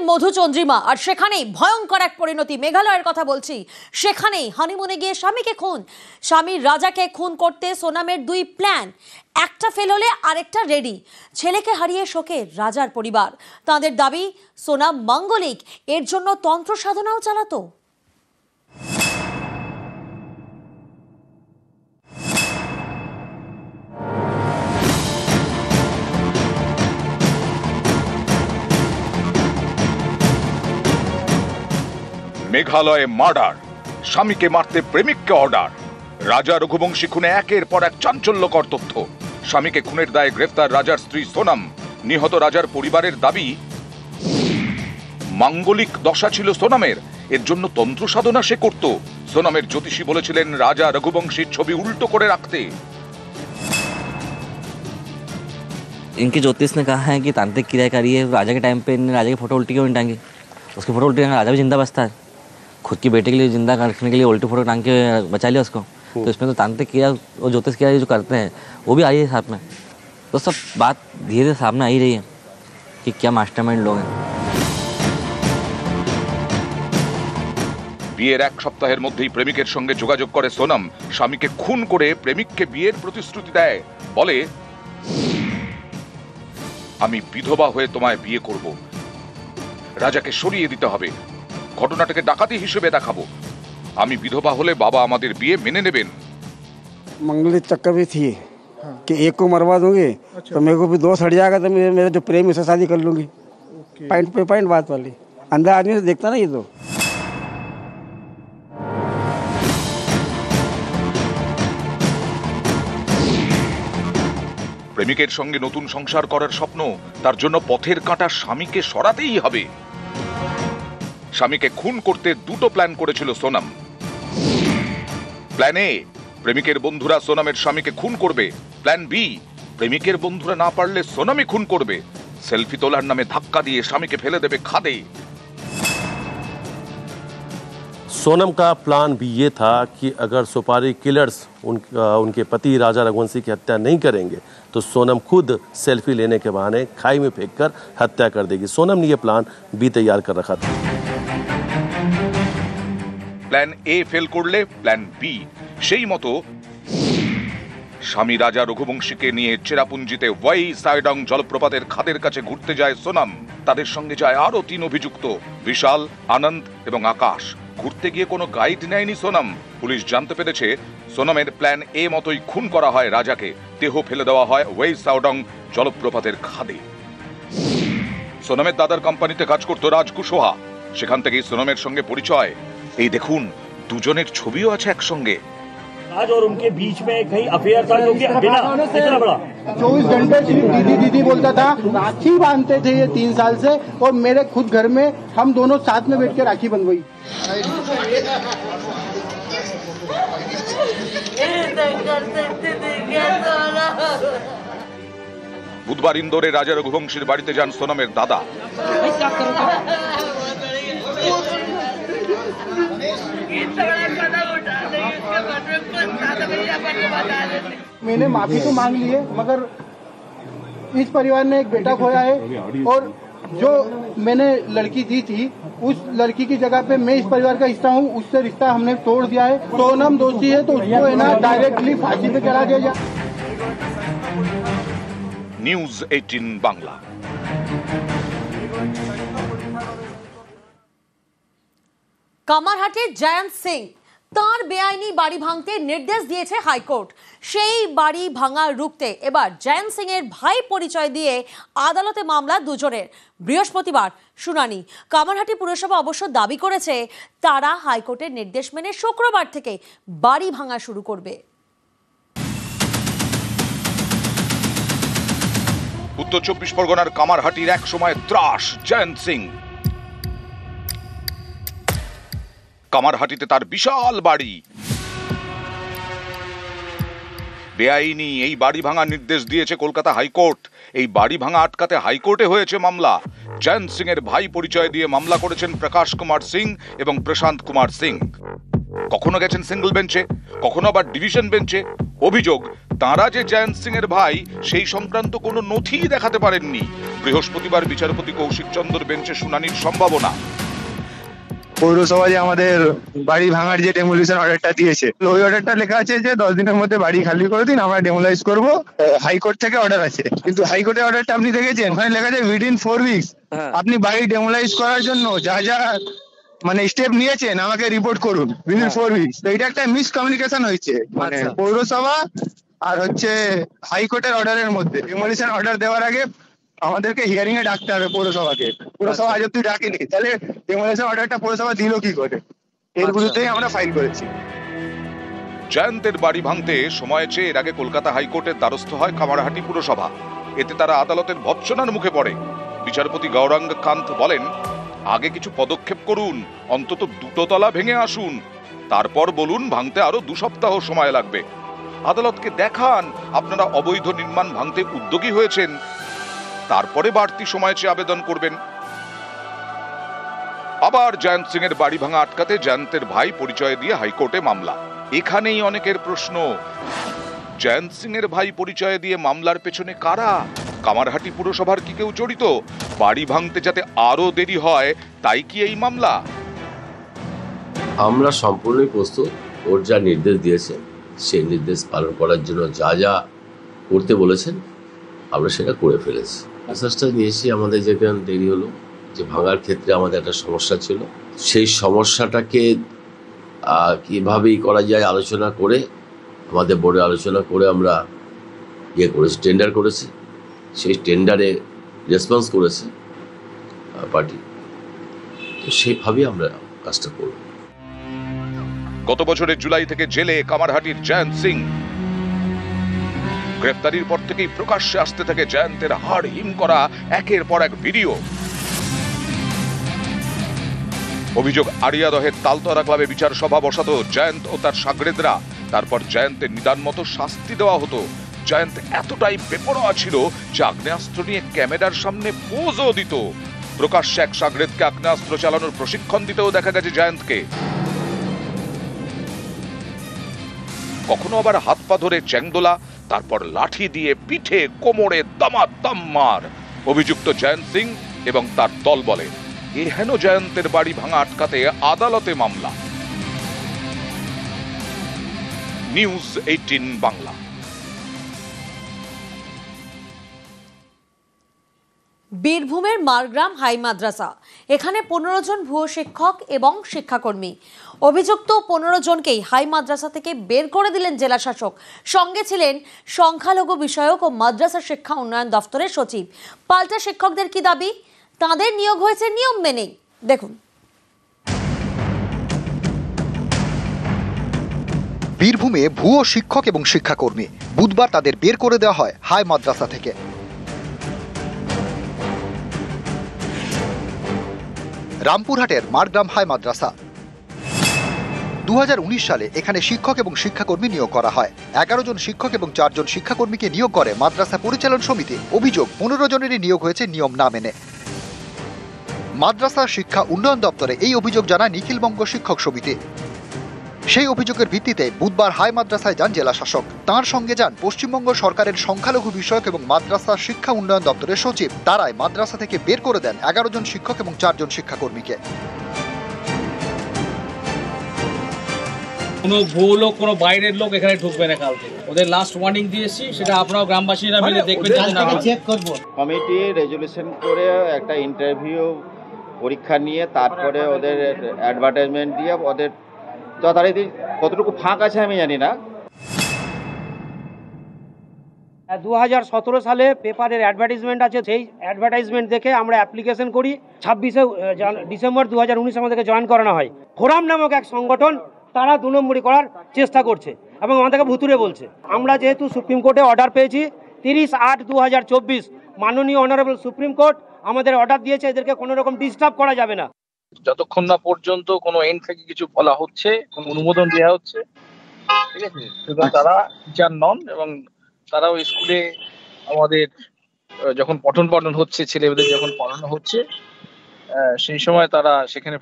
মধুচন্দ্রিমা, আর সেখানেই ভয়ঙ্কর এক পরিণতি। মেঘালয়ের কথা বলছি। সেখানেই হানিমুনে গিয়ে স্বামীকে খুন। স্বামী রাজাকে খুন করতে সোনামের দুই প্ল্যান, একটা ফেল হলে আরেকটা রেডি। ছেলেকে হারিয়ে শোকে রাজার পরিবার। তাদের দাবি সোনাম মাঙ্গলিক এর জন্য তন্ত্র সাধনাও চালাতো। মেঘালয়ে মার্ডার, স্বামীকে মারতে প্রেমিককে অর্ডার। রাজা রঘুবংশী খুনে একের পর এক চাঞ্চল্যকর তথ্য। স্বামীকে খুনের দায়ে গ্রেফতার রাজার স্ত্রী সোনাম। নিহত রাজার পরিবারের দাবি মাঙ্গলিক দশা ছিল সোনামের, এর জন্য তন্ত্র সাধনা সে করত। সোনামের জ্যোতিষী বলেছিলেন রাজা রঘুবংশীর ছবি উল্টো করে রাখতে। इनके ज्योतिष ने कहा है कि तांत्रिक क्रिया करिए। राजा के टाइम पे राजा की फोटो उल्टी क्यों नहीं टांगी? उसकी फोटो उल्टी टांगा, राजा भी जिंदा बचता है। खुद की बेटे के लिए जिंदा रखने के लिए उल्टी फोटो टांग के बचा लिया उसको। तो इसमें तो तांत्रिक क्रिया और ज्योतिष क्रिया जो करते हैं वो भी आई है साथ में। तो सब बात धीरे धीरे सामने आ ही रही है कि क्या मास्टरमाइंड लोग हैं। বিয়ের এক সপ্তাহের মধ্যেই প্রেমিকের সঙ্গে যোগাযোগ করে সোনাম। স্বামীকে খুন করে প্রেমিককে বিয়ের প্রতিশ্রুতি দেয়। বলে, আমি বিধবা হয়ে তোমায় বিয়ে করব, রাজাকে সরিয়ে দিতে হবে, ঘটনাটাকে ডাকাতি হিসেবে দেখাবো, আমি বিধবা হলে বাবা আমাদের বিয়ে মেনে নেবেন। मंगलिक चक्कर भी थी कि एक को मरवा दूंगी तो मेरे को भी दोस्त हट जाएगा, तो मेरा जो प्रेम उससे शादी कर लूंगी। पॉइंट पे पॉइंट बात वाली। अंदर आदमी से देखता ना ये तो। প্রেমিকের সঙ্গে নতুন সংসার করার স্বপ্ন, তার জন্য পথের কাঁটা স্বামীকে সরাতেই হবে। স্বামীকে খুন করতে দুটো প্ল্যান করেছিল সোনাম। প্ল্যান এ, প্রেমিকের বন্ধুরা সোনামের স্বামীকে খুন করবে। প্ল্যান বি, প্রেমিকের বন্ধুরা না পারলে সোনামই খুন করবে। সেলফি তোলার নামে ধাক্কা দিয়ে স্বামীকে ফেলে দেবে খাদে। सोनम का प्लान भी ये था कि अगर सुपारी किलर्स उनके पति राजा रघुवंशी की हत्या नहीं करेंगे तो सोनम खुद सेल्फी लेने के बहाने खाई में फेंककर हत्या कर देगी। सोनम ने ये प्लान भी तैयार कर रखा था। প্ল্যান এ ফেল করলে প্ল্যান বি। সেই মতো স্বামী রাজা রঘুবংশীকে নিয়ে চেরাপুঞ্জিতে ওয়াই সাইডং জলপ্রপাতের খাদের কাছে ঘুরতে যায় সোনাম। তাদের সঙ্গে যায় আরো তিন অভিযুক্ত, বিশাল, আনন্দ এবং আকাশ। ঘুরতে গিয়ে কোনো গাইড নেয়নি সোনাম। পুলিশ জানতে পেরেছে সোনামের প্ল্যান এ মতোই খুন করা হয় রাজাকে। দেহ ফেলে দেওয়া হয় ওয়াই সাইডং জলপ্রপাতের খাদে। সোনামের দাদার কোম্পানিতে কাজ করত রাজ কুশোহা। সেখান থেকেই সোনামের সঙ্গে পরিচয়। এই দেখুন, দুজনের ছবিও আছে একসঙ্গে। आज और उनके बीच में कहीं अफेयर था, जो कि बिना इतना बड़ा 24 घंटे सिर्फ दीदी दीदी बोलता था। राखी बांधते थे ये 3 साल से, और मेरे खुद घर में हम दोनों साथ में बैठ के राखी बंधवाई। বুধবার ইন্দোরে রাজা রঘুবংশীর বাড়িতে যান সোনামের দাদা। मैंने माफी तो मांग ली है, मगर इस परिवार ने एक बेटा खोया है, और जो मैंने लड़की दी थी उस लड़की की जगह पे मैं इस परिवार का हिस्सा हूँ, उससे रिश्ता हमने तोड़ दिया है। सोनम दोषी है तो उसको है ना डायरेक्टली फांसी पे चढ़ा दिया जाए। নিউজ 18 বাংলা। কামারহাটের জয়ন্ত সিং, তার বেআইনি বাড়ি ভাঙতে নির্দেশ দিয়েছে হাইকোর্ট। সেই বাড়ি ভাঙা রুখতে এবার জয়ন্ত সিং এর ভাই পরিচয় দিয়ে আদালতে মামলা দুজনের। বৃহস্পতিবার শুনানি। কামারহাটি পুরসভা অবশ্য দাবি করেছে তারা হাইকোর্টের নির্দেশ মেনে শুক্রবার থেকে বাড়ি ভাঙা শুরু করবে। উত্তর 24 পরগনার কামারহাটির এক সময় ত্রাস জয়ন্ত সিং। কামারহাটিতে তার বিশাল বাড়ি। বেআইনি এই বাড়ি ভাঙার নির্দেশ দিয়েছে কলকাতা হাইকোর্ট। এই বাড়ি ভাঙা আটকাতে হাইকোর্টে হয়েছে মামলা। জয়ন্ত সিং এর ভাই পরিচয় দিয়ে মামলা করেছেন প্রকাশ কুমার সিং এবং প্রশান্ত কুমার সিং। কখনো গেছেন সিঙ্গল বেঞ্চে, কখনো আবার ডিভিশন বেঞ্চে। অভিযোগ তাঁরা যে জয়ন্ত সিং এর ভাই সেই সংক্রান্ত কোনো নথি দেখাতে পারেননি। বৃহস্পতিবার বিচারপতি কৌশিক চন্দ্র বেঞ্চে শুনানির সম্ভাবনা। পৌরসভা যে আমাদের বাড়ি ভাঙার যে ডেমোলিশন অর্ডারটা দিয়েছে, ওই অর্ডারটা লেখা আছে যে 10 দিনের মধ্যে বাড়ি খালি করে দিন, আমরা ডেমোলাইজ করব। হাইকোর্ট থেকে অর্ডার আছে, কিন্তু হাইকোর্টের অর্ডারটা আপনি দেখেছেন, ওখানে লেখা আছে উইদিন 4 উইকস আপনি বাড়ি ডেমোলাইজ করার জন্য যা যা মানে স্টেপ নিয়েছেন আমাকে রিপোর্ট করুন উইদিন 4 উইকস। তো এটা একটা মিসকমিউনিকেশন হয়েছে মানে পৌরসভা আর হচ্ছে হাইকোর্টের অর্ডারের মধ্যে। ডেমোলিশন অর্ডার দেওয়ার আগে আমাদেরকে হিয়ারিং এ ডাকতে হবে পৌরসভাকে। পৌরসভা আজ অব্দি ডাকেনি, তাহলে ডেমোলিশন অর্ডারটা পৌরসভা দিল কি করে? এর বিরুদ্ধেই আমরা ফাইল করেছি। জয়ন্তের বাড়ি ভাঙতে সময় চেয়ে এর আগে কলকাতা হাইকোর্টের দ্বারস্থ হয় কামারহাটি পুরসভা। এতে তারা আদালতের ভৎসনার মুখে পড়ে। বিচারপতি গৌরাঙ্গ কান্ত বলেন, আগে কিছু পদক্ষেপ করুন, অন্তত 2 তলা ভেঙে আসুন, তারপর বলুন ভাঙতে আরো 2 সপ্তাহ সময় লাগবে। আদালতকে দেখান আপনারা অবৈধ নির্মাণ ভাঙতে উদ্যোগী হয়েছেন, তারপরে বাড়তি সময় চেয়ে আবেদন করবেন। আবার জয়ন্ত সিং এর বাড়ি ভাঙা আটকাতে জয়ন্তের ভাই পরিচয় দিয়ে হাইকোর্টে মামলা। এখানেই অনেকের প্রশ্ন, জয়ন্ত সিং এর ভাই পরিচয় দিয়ে মামলার পেছনে কারা? কামারহাটি পুরসভার কি কেউ জড়িত? বাড়ি ভাঙতে যাতে আরো দেরি হয় তাই কি এই মামলা? আমরা সম্পূর্ণই প্রস্তুত। ওর যা নির্দেশ দিয়েছে সেই নির্দেশ পালন করার জন্য যা যা করতে বলেছেন আমরা সেটা করে ফেলেছি। মেসেজটা নিয়েছি, আমাদের যেখানে দেরি হলো যে ভাঙার ক্ষেত্রে আমাদের একটা সমস্যা ছিল, সেই সমস্যাটাকে কীভাবেই করা যায় আলোচনা করে আমাদের বোর্ডে আলোচনা করে আমরা করেছি, টেন্ডার করেছি। সেই টেন্ডারে রেসপন্স করেছে পার্টি, তো সেইভাবেই আমরা কাজটা করব। গত বছরের জুলাই থেকে জেলে কামারহাটির জয়ন্ত সিং। গ্রেফতারির পর থেকেই প্রকাশ্যে আসতে থাকে জয়ন্তের হাড় হিম করা একের পর এক ভিডিও। অভিযোগ, আড়িয়াদহের তালতলা ক্লাবে বিচার সভা বসাতো জয়ন্ত ও তার সাগরেদরা। তারপর জয়ন্তের নিদান মতো শাস্তি দেওয়া হতো। জয়ন্ত এতটাই বেপরোয়া ছিল যে আগ্নেয়াস্ত্র নিয়ে ক্যামেরার সামনে পোজও দিত। প্রকাশ্যে এক সাগরেদকে আগ্নেয়াস্ত্র চালানোর প্রশিক্ষণ দিতেও দেখা গেছে জয়ন্তকে। কখনো আবার হাত পা ধরে চ্যাংদোলা, তারপর লাঠি দিয়ে পিঠে কোমরে দামাদাম মার। অভিযুক্ত জয়ন্ত সিং এবং তার দল বলে, এ হেন জয়ন্তের বাড়ি ভাঙা আটকাতে আদালতে মামলা। নিউজ 18 বাংলা। বীরভূমের মারগ্রাম হাই মাদ্রাসা, এখানে 15 জন ভুয়ো শিক্ষক এবং শিক্ষাকর্মী। অভিযুক্ত 15 জনকেই হাই মাদ্রাসা থেকে বের করে দিলেন জেলা শাসক। সঙ্গে ছিলেন সংখ্যালঘু বিষয়ক ও মাদ্রাসা শিক্ষা উন্নয়ন দফতরের সচিব। পাল্টা শিক্ষকদের কি দাবি? তাদের নিয়োগ হয়েছে নিয়ম মেনেই। দেখুন। বীরভূমে ভুয়ো শিক্ষক এবং শিক্ষাকর্মী, বুধবার তাদের বের করে দেওয়া হয় হাই মাদ্রাসা থেকে। রামপুরহাটের মারগ্রাম হাই মাদ্রাসা। 2019 সালে এখানে শিক্ষক এবং শিক্ষাকর্মী নিয়োগ করা হয়। 11 জন শিক্ষক এবং 4 জন শিক্ষাকর্মীকে নিয়োগ করে মাদ্রাসা পরিচালন সমিতি। অভিযোগ, 15 জনেরই নিয়োগ হয়েছে নিয়ম না মেনে। মাদ্রাসা শিক্ষা উন্নয়ন দপ্তরে এই অভিযোগ জানায় নিখিলবঙ্গ শিক্ষক সমিতি। সেই অভিযোগের ভিত্তিতে বুধবার হাই মাদ্রাসায় যান জেলা শাসক। তাঁর সঙ্গে যান পশ্চিমবঙ্গ সরকারের সংখ্যালঘু বিষয়ক এবং মাদ্রাসা শিক্ষা উন্নয়ন দপ্তরের সচিব। তারাই মাদ্রাসা থেকে বের করে দেন 11 জন শিক্ষক এবং 4 জন শিক্ষাকর্মীকে। কোনো ভুয়ো লোক, কোনো বাইরের লোক এখানে ঢুকবে না কালকে। ওদের লাস্ট ওয়ার্নিং দিয়েছি, সেটা আপনারাও গ্রামবাসীরা মিলে দেখবেন। চেক করব। কমিটি রেজুলেশন করে একটা ইন্টারভিউ পরীক্ষা নিয়ে তারপরে ওদের অ্যাডভার্টাইজমেন্ট দিয়ে ওদের যথারীতি কতটুকু ফাঁক আছে আমি জানি না। 2017 সালে পেপারের অ্যাডভার্টাইজমেন্ট আছে, সেই অ্যাডভার্টাইজমেন্ট দেখে আমরা অ্যাপ্লিকেশন করি। 26 ডিসেম্বর 2019 আমাদেরকে জয়েন করানো হয়। ফোরাম নামক এক সংগঠন, তারা 2 নম্বরি করার চেষ্টা করছে এবং আমাদেরকে ভুতুরে বলছে। আমরা যেহেতু সুপ্রিম কোর্টে অর্ডার পেয়েছি 30/8/2024, মাননীয় অনারেবল সুপ্রিম কোর্ট আমাদের অর্ডার দিয়েছে, এদেরকে কোনো রকম ডিস্টার্ব করা যাবে না। যতক্ষণ না পর্যন্ত কোনো এন্ড থেকে কিছু বলা হচ্ছে, কোনো অনুমোদন দেওয়া হচ্ছে, ঠিক আছে, তারা টিচার নন। এবং তারাও স্কুলে আমাদের যখন পঠন পাঠন হচ্ছে, ছেলেমেয়েদের যখন পড়ানো হচ্ছে, সেই সময় তারা সেখানে